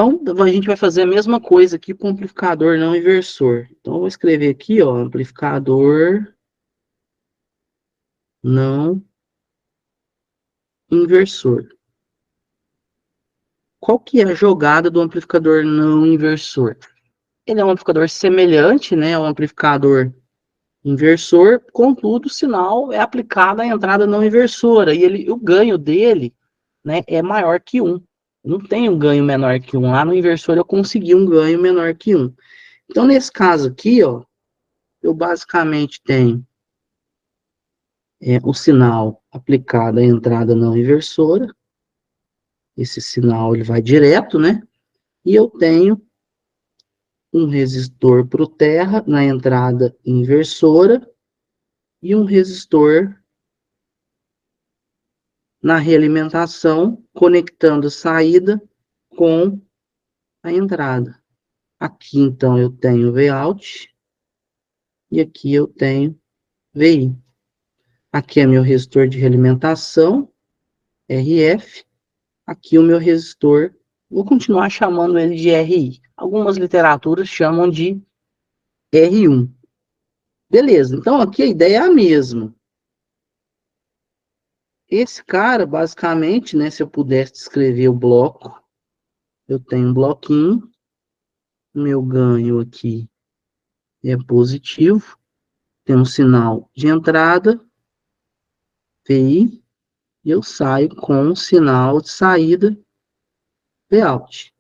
Então, a gente vai fazer a mesma coisa aqui com o amplificador não inversor. Então, eu vou escrever aqui, ó, amplificador não inversor. Qual que é a jogada do amplificador não inversor? Ele é um amplificador semelhante, né, ao amplificador inversor, contudo, o sinal é aplicado à entrada não inversora, e o ganho dele, né, é maior que 1. Não tem um ganho menor que 1. Lá no inversor eu consegui um ganho menor que 1. Então, nesse caso aqui, ó, eu basicamente tenho o sinal aplicado à entrada não inversora. Esse sinal ele vai direto, né? E eu tenho um resistor pro terra na entrada inversora e um resistor na realimentação, conectando a saída com a entrada. Aqui, então, eu tenho Vout e aqui eu tenho VI. Aqui é meu resistor de realimentação, RF. Aqui o meu resistor, vou continuar chamando ele de RI. Algumas literaturas chamam de R1. Beleza, então aqui a ideia é a mesma. Esse cara, basicamente, né, se eu pudesse descrever o bloco, eu tenho um bloquinho, meu ganho aqui é positivo, tem um sinal de entrada, VI, e eu saio com um sinal de saída, Vout.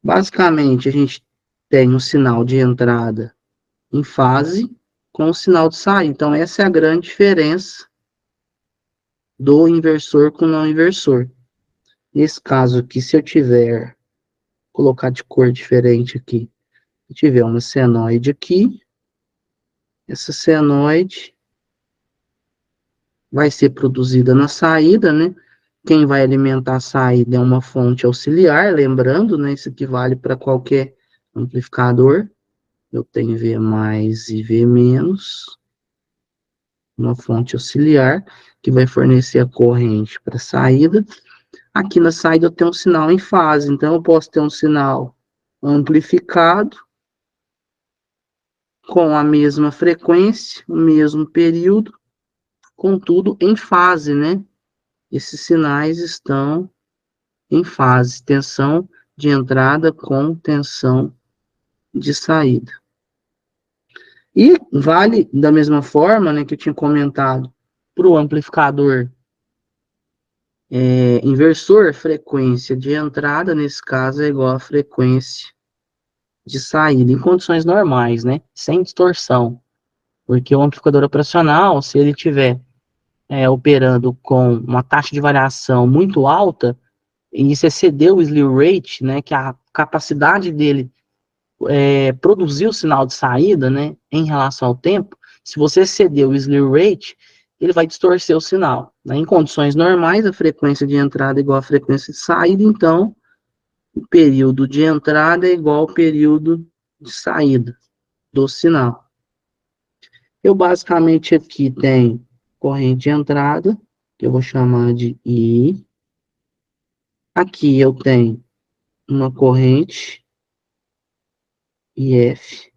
Basicamente, a gente tem um sinal de entrada em fase com o sinal de saída. Então, essa é a grande diferença do inversor com o não inversor. Nesse caso aqui, se eu tiver, colocar de cor diferente aqui, se tiver uma senoide aqui, essa senoide vai ser produzida na saída, né? Quem vai alimentar a saída é uma fonte auxiliar, lembrando, né? Isso aqui vale para qualquer amplificador. Eu tenho V mais e V menos, uma fonte auxiliar, que vai fornecer a corrente para a saída. Aqui na saída eu tenho um sinal em fase, então eu posso ter um sinal amplificado, com a mesma frequência, o mesmo período, contudo em fase, né? Esses sinais estão em fase, tensão de entrada com tensão de saída. E vale da mesma forma, né, que eu tinha comentado, para o amplificador inversor, frequência de entrada, nesse caso, é igual a frequência de saída, em condições normais, né, sem distorção. Porque o amplificador operacional, se ele tiver operando com uma taxa de variação muito alta, e isso exceder o slew rate, né, que a capacidade dele produzir o sinal de saída, né, em relação ao tempo, se você exceder o slew rate, ele vai distorcer o sinal. Né? Em condições normais, a frequência de entrada é igual à frequência de saída, então o período de entrada é igual ao período de saída do sinal. Eu basicamente aqui tenho corrente de entrada, que eu vou chamar de I. Aqui eu tenho uma corrente IF.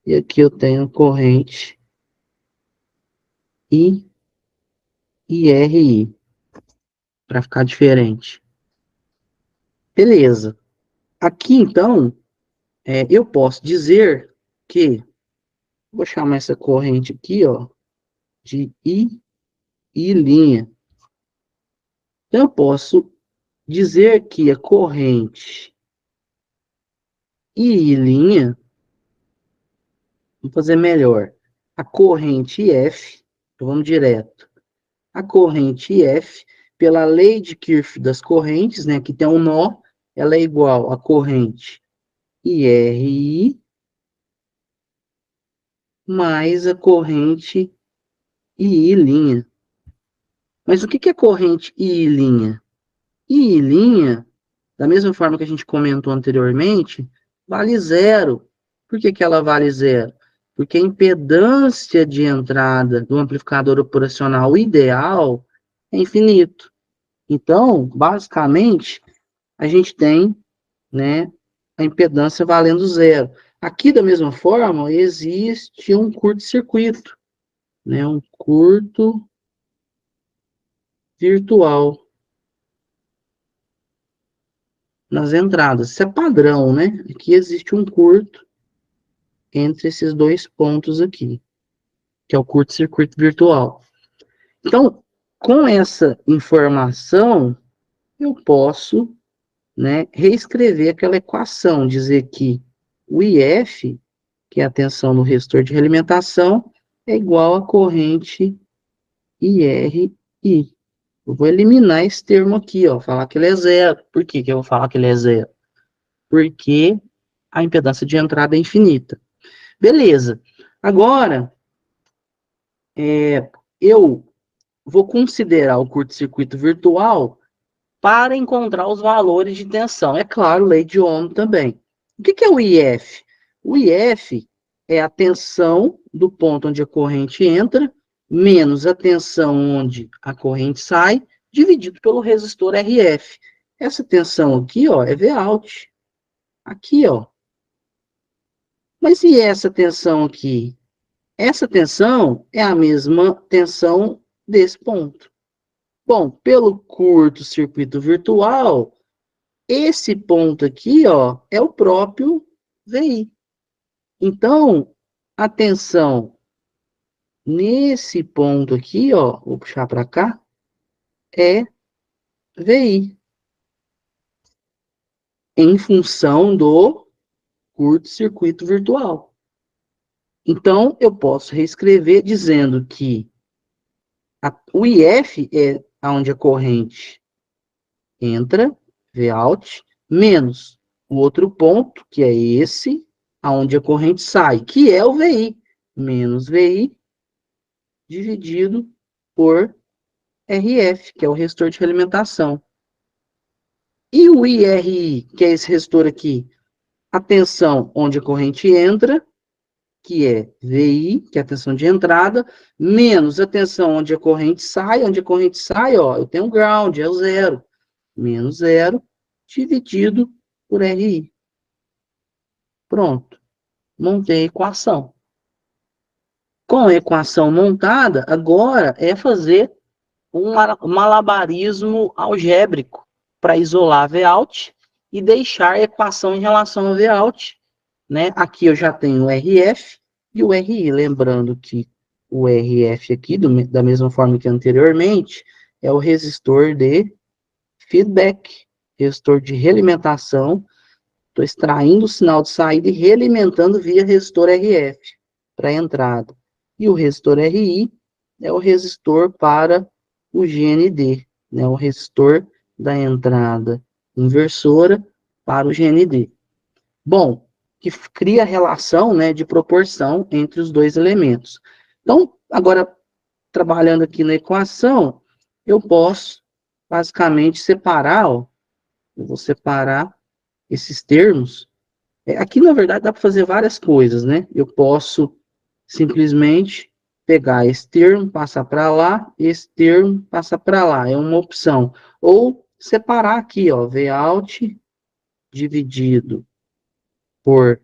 E aqui eu tenho corrente I e RI, para ficar diferente. Beleza. Aqui, então, eu posso dizer que, vou chamar essa corrente aqui, ó, de I'. Então, eu posso dizer que a corrente I', vamos fazer melhor, a corrente F, vamos direto, a corrente F, pela lei de Kirchhoff das correntes, né, que tem um nó, ela é igual à corrente IRI mais a corrente II'. Mas o que é corrente II'? II', da mesma forma que a gente comentou anteriormente, vale zero. Por que ela vale zero? Porque a impedância de entrada do amplificador operacional ideal é infinito. Então, basicamente, a gente tem né, a impedância valendo zero. Aqui, da mesma forma, existe um curto-circuito, né, um curto virtual nas entradas. Isso é padrão, né? Aqui existe um curto entre esses dois pontos aqui, que é o curto-circuito virtual. Então, com essa informação, eu posso, né, reescrever aquela equação, dizer que o IF, que é a tensão no resistor de realimentação, é igual à corrente IRI. Eu vou eliminar esse termo aqui, ó, falar que ele é zero. Por que que eu vou falar que ele é zero? Porque a impedância de entrada é infinita. Beleza. Agora, eu vou considerar o curto-circuito virtual para encontrar os valores de tensão. É claro, lei de Ohm também. O que é o IF? O IF é a tensão do ponto onde a corrente entra, menos a tensão onde a corrente sai, dividido pelo resistor RF. Essa tensão aqui, ó, é Vout. Aqui, ó. Mas e essa tensão aqui? Essa tensão é a mesma tensão desse ponto. Bom, pelo curto-circuito virtual, esse ponto aqui, ó, é o próprio VI. Então, a tensão nesse ponto aqui, ó, vou puxar para cá, é VI, em função do curto-circuito virtual. Então, eu posso reescrever dizendo que o IF é onde a corrente entra, Vout, menos o outro ponto, que é esse, aonde a corrente sai, que é o VI, menos VI, dividido por RF, que é o resistor de realimentação. E o IRI, que é esse resistor aqui? A tensão onde a corrente entra, que é VI, que é a tensão de entrada, menos a tensão onde a corrente sai, ó, eu tenho ground, é o zero, menos zero, dividido por RI. Pronto, montei a equação. Com a equação montada, agora é fazer um malabarismo algébrico para isolar Vout e deixar a equação em relação a Vout, né? Aqui eu já tenho o RF e o RI, lembrando que o RF aqui, da mesma forma que anteriormente, é o resistor de feedback, resistor de realimentação. Estou extraindo o sinal de saída e realimentando via resistor RF para a entrada. E o resistor RI é o resistor para o GND, né? O resistor da entrada inversora para o GND. Bom, que cria a relação, né, de proporção entre os dois elementos. Então, agora, trabalhando aqui na equação, eu posso basicamente separar, ó, eu vou separar esses termos. Aqui, na verdade, dá para fazer várias coisas, né? Eu posso simplesmente pegar esse termo, passar para lá, esse termo, passar para lá. É uma opção. Ou separar aqui, ó, Vout dividido por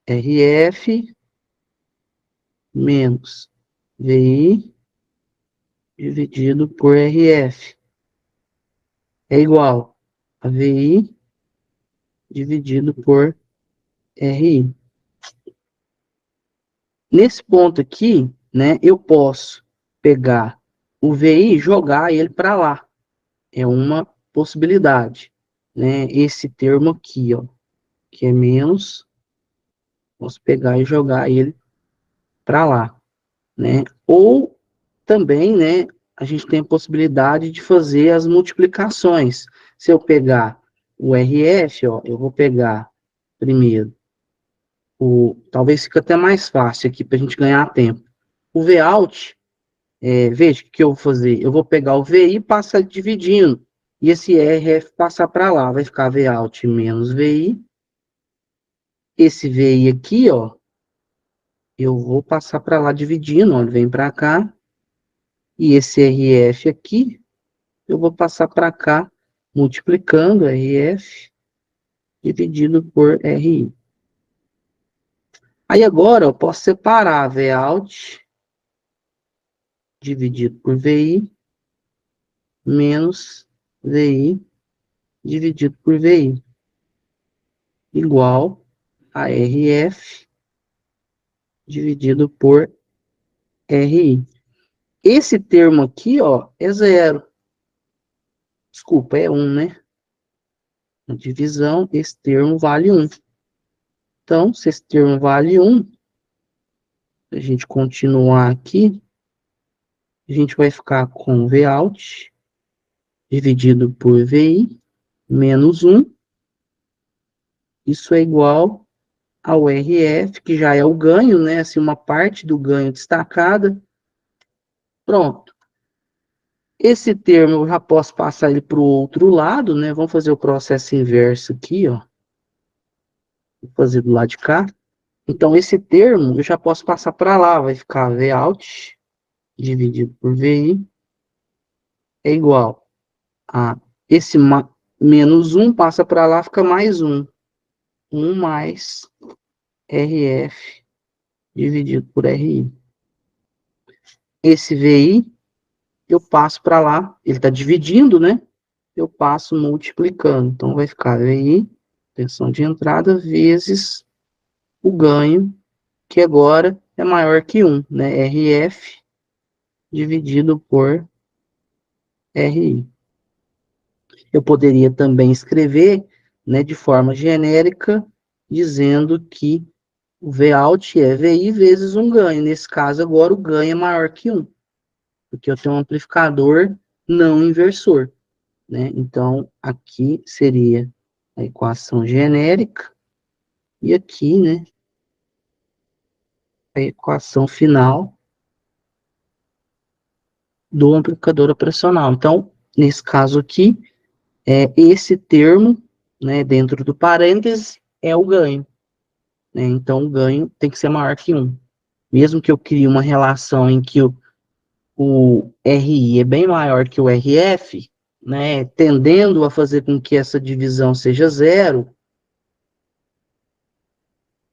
RF menos VI dividido por RF é igual a VI dividido por RI. Nesse ponto aqui, né, eu posso pegar o VI e jogar ele para lá. É uma possibilidade, né? Esse termo aqui, ó, que é menos, posso pegar e jogar ele para lá, né? Ou também, né, a gente tem a possibilidade de fazer as multiplicações. Se eu pegar o RF, ó, eu vou pegar primeiro talvez fique até mais fácil aqui para a gente ganhar tempo. O Vout, veja o que eu vou fazer. Eu vou pegar o VI e passar dividindo. E esse RF passar para lá. Vai ficar Vout menos VI. Esse VI aqui, ó, eu vou passar para lá dividindo. Ó, ele vem para cá. E esse RF aqui, eu vou passar para cá multiplicando RF dividido por RI. Aí agora eu posso separar Vout dividido por VI menos VI dividido por VI igual a RF dividido por RI. Esse termo aqui, ó, é zero. Desculpa, é 1, né? Na divisão, esse termo vale 1. Então, se esse termo vale 1, a gente continuar aqui, a gente vai ficar com Vout dividido por VI menos 1. Isso é igual ao RF, que já é o ganho, né? Assim, uma parte do ganho destacada. Pronto. Esse termo eu já posso passar ele para o outro lado, né? Vamos fazer o processo inverso aqui, ó. Vou fazer do lado de cá. Então, esse termo eu já posso passar para lá. Vai ficar Vout dividido por VI é igual a esse menos 1 passa para lá, fica mais 1. 1 mais RF dividido por RI. Esse VI eu passo para lá, ele está dividindo, né? Eu passo multiplicando. Então, vai ficar VI, tensão de entrada, vezes o ganho, que agora é maior que 1, né? RF dividido por RI. Eu poderia também escrever, né, de forma genérica, dizendo que o Vout é VI vezes um ganho. Nesse caso, agora, o ganho é maior que 1, porque eu tenho um amplificador não inversor, né? Então, aqui seria a equação genérica, e aqui, né, a equação final do amplificador operacional. Então, nesse caso aqui, esse termo, né, dentro do parênteses, é o ganho, né? Então, o ganho tem que ser maior que 1. Mesmo que eu crie uma relação em que o RI é bem maior que o RF, né, tendendo a fazer com que essa divisão seja zero,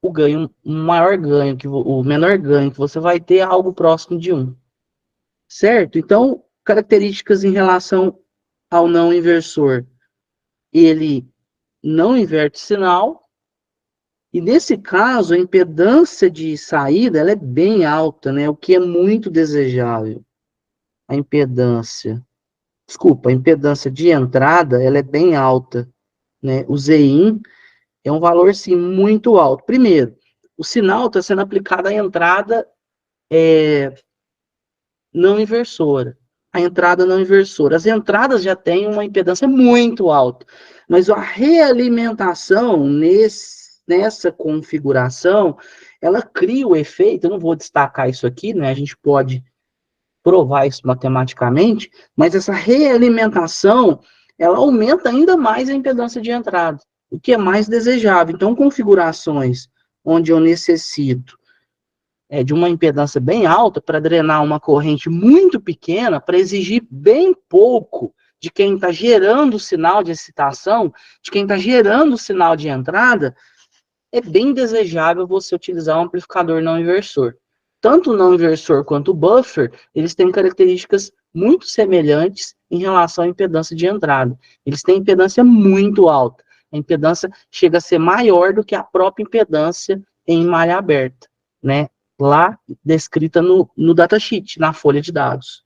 o ganho, o maior ganho, o menor ganho que você vai ter é algo próximo de 1. Certo? Então, características em relação ao não inversor. Ele não inverte sinal, e nesse caso, a impedância de saída ela é bem alta, né? O que é muito desejável. A impedância de entrada ela é bem alta, né? O Zin é um valor, sim, muito alto. Primeiro, o sinal está sendo aplicado à entrada não inversora. A entrada não inversora. As entradas já têm uma impedância muito alta, mas a realimentação nessa configuração, ela cria o efeito, eu não vou destacar isso aqui, né? A gente pode provar isso matematicamente, mas essa realimentação, ela aumenta ainda mais a impedância de entrada, o que é mais desejável. Então, configurações onde eu necessito de uma impedância bem alta para drenar uma corrente muito pequena, para exigir bem pouco de quem está gerando o sinal de excitação, de quem está gerando o sinal de entrada, é bem desejável você utilizar um amplificador não inversor. Tanto o não inversor quanto o buffer, eles têm características muito semelhantes em relação à impedância de entrada. Eles têm impedância muito alta. A impedância chega a ser maior do que a própria impedância em malha aberta, né? Lá descrita no datasheet, na folha de dados.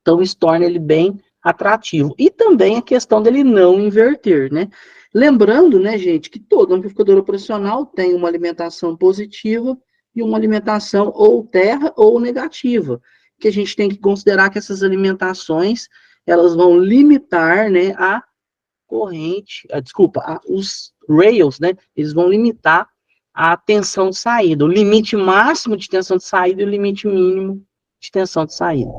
Então, isso torna ele bem atrativo. E também a questão dele não inverter, né? Lembrando, né, gente, que todo amplificador operacional tem uma alimentação positiva e uma alimentação ou terra ou negativa, que a gente tem que considerar que essas alimentações, elas vão limitar, né, a corrente, os rails, né, eles vão limitar a tensão de saída, o limite máximo de tensão de saída e o limite mínimo de tensão de saída.